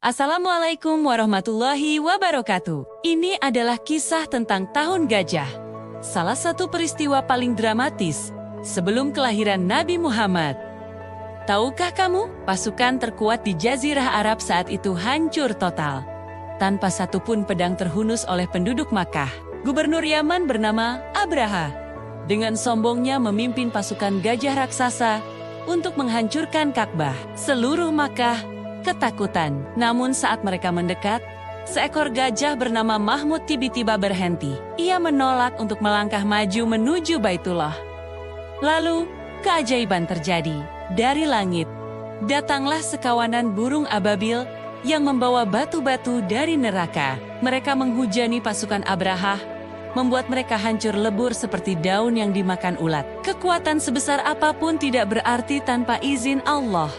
Assalamualaikum warahmatullahi wabarakatuh. Ini adalah kisah tentang Tahun Gajah. Salah satu peristiwa paling dramatis sebelum kelahiran Nabi Muhammad. Tahukah kamu, pasukan terkuat di Jazirah Arab saat itu hancur total. Tanpa satupun pedang terhunus oleh penduduk Makkah. Gubernur Yaman bernama Abraha. Dengan sombongnya memimpin pasukan gajah raksasa untuk menghancurkan Ka'bah. Seluruh Makkah ketakutan. Namun saat mereka mendekat, seekor gajah bernama Mahmud tiba-tiba berhenti. Ia menolak untuk melangkah maju menuju Baitullah. Lalu, keajaiban terjadi. Dari langit, datanglah sekawanan burung ababil yang membawa batu-batu dari neraka. Mereka menghujani pasukan Abraha, membuat mereka hancur lebur seperti daun yang dimakan ulat. Kekuatan sebesar apapun tidak berarti tanpa izin Allah.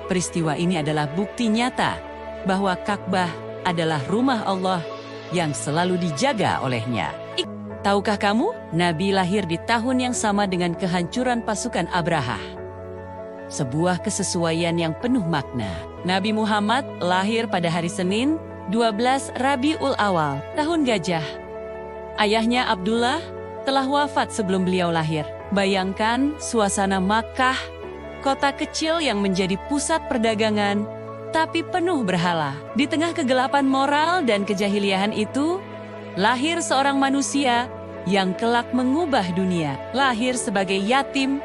Peristiwa ini adalah bukti nyata bahwa Ka'bah adalah rumah Allah yang selalu dijaga olehnya. Tahukah kamu, Nabi lahir di tahun yang sama dengan kehancuran pasukan Abraha. Sebuah kesesuaian yang penuh makna. Nabi Muhammad lahir pada hari Senin, 12 Rabiul Awal, tahun gajah. Ayahnya Abdullah telah wafat sebelum beliau lahir. Bayangkan suasana Makkah, kota kecil yang menjadi pusat perdagangan, tapi penuh berhala. Di tengah kegelapan moral dan kejahiliahan itu, lahir seorang manusia yang kelak mengubah dunia. Lahir sebagai yatim,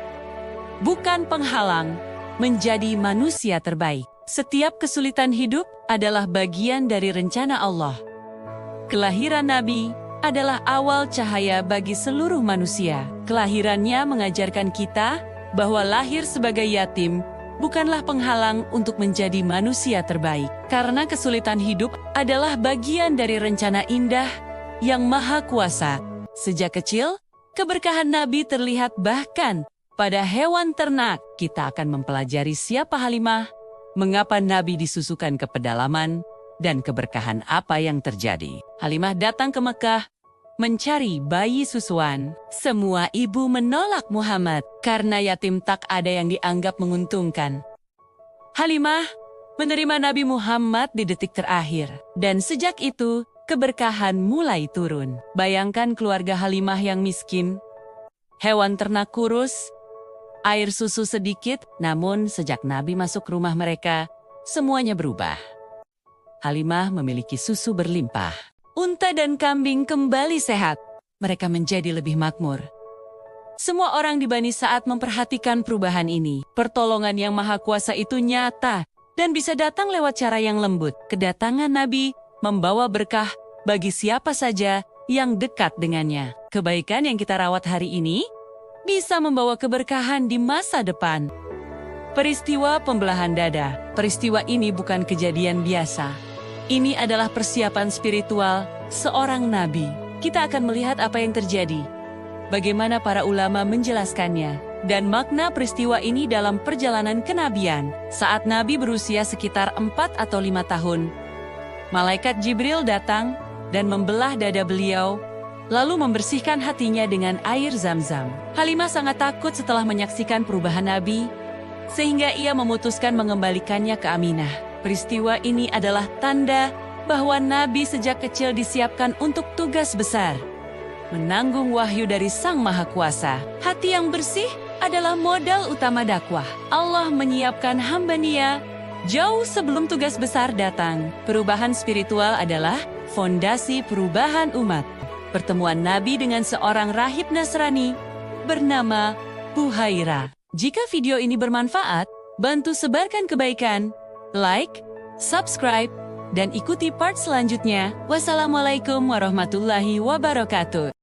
bukan penghalang, menjadi manusia terbaik. Setiap kesulitan hidup adalah bagian dari rencana Allah. Kelahiran Nabi adalah awal cahaya bagi seluruh manusia. Kelahirannya mengajarkan kita bahwa lahir sebagai yatim bukanlah penghalang untuk menjadi manusia terbaik. Karena kesulitan hidup adalah bagian dari rencana indah yang maha kuasa. Sejak kecil, keberkahan Nabi terlihat bahkan pada hewan ternak. Kita akan mempelajari siapa Halimah, mengapa Nabi disusukan ke pedalaman, dan keberkahan apa yang terjadi. Halimah datang ke Mekah mencari bayi susuan. Semua ibu menolak Muhammad karena yatim tak ada yang dianggap menguntungkan. Halimah menerima Nabi Muhammad di detik terakhir. Dan sejak itu, keberkahan mulai turun. Bayangkan keluarga Halimah yang miskin, hewan ternak kurus, air susu sedikit, namun sejak Nabi masuk rumah mereka, semuanya berubah. Halimah memiliki susu berlimpah. Unta dan kambing kembali sehat. Mereka menjadi lebih makmur. Semua orang di Bani Sa'ad memperhatikan perubahan ini. Pertolongan yang maha kuasa itu nyata dan bisa datang lewat cara yang lembut. Kedatangan Nabi membawa berkah bagi siapa saja yang dekat dengannya. Kebaikan yang kita rawat hari ini bisa membawa keberkahan di masa depan. Peristiwa pembelahan dada. Peristiwa ini bukan kejadian biasa. Ini adalah persiapan spiritual seorang nabi. Kita akan melihat apa yang terjadi, bagaimana para ulama menjelaskannya, dan makna peristiwa ini dalam perjalanan kenabian. Saat Nabi berusia sekitar 4 atau 5 tahun, malaikat Jibril datang dan membelah dada beliau, lalu membersihkan hatinya dengan air Zam-Zam. Halimah sangat takut setelah menyaksikan perubahan Nabi, sehingga ia memutuskan mengembalikannya ke Aminah. Peristiwa ini adalah tanda bahwa Nabi sejak kecil disiapkan untuk tugas besar, menanggung wahyu dari Sang Maha Kuasa. Hati yang bersih adalah modal utama dakwah. Allah menyiapkan hamba-Nia jauh sebelum tugas besar datang. Perubahan spiritual adalah fondasi perubahan umat. Pertemuan Nabi dengan seorang rahib Nasrani bernama Buhaira. Jika video ini bermanfaat, bantu sebarkan kebaikan, like, subscribe, dan ikuti part selanjutnya. Wassalamualaikum warahmatullahi wabarakatuh.